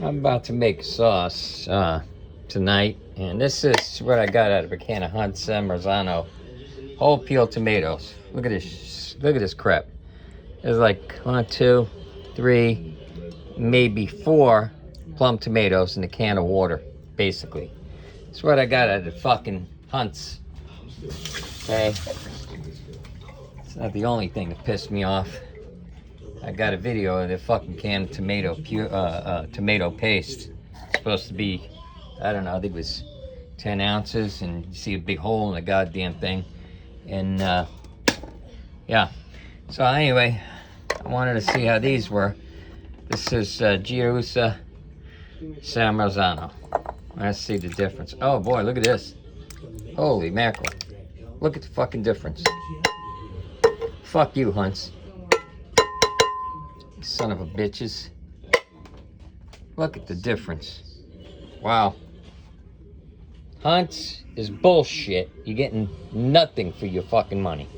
I'm about to make sauce tonight, and this is what I got out of a can of Hunt's San Marzano whole peel tomatoes. Look at this. Look at this crap. There's like 1, 2, 3, maybe 4 plum tomatoes in a can of water, basically. That's what I got out of fucking Hunt's. Okay. It's not the only thing that pissed me off. I got a video of the fucking canned tomato tomato paste. It's supposed to be, I don't know, I think it was 10 ounces, and you see a big hole in the goddamn thing. And yeah. So anyway, I wanted to see how these were. This is Giusa San Marzano. Let's see the difference. Oh boy, look at this. Holy mackerel. Look at the fucking difference. Fuck you, Hunts. Son of a bitches. Look at the difference. Wow. Hunts is bullshit. You're getting nothing for your fucking money.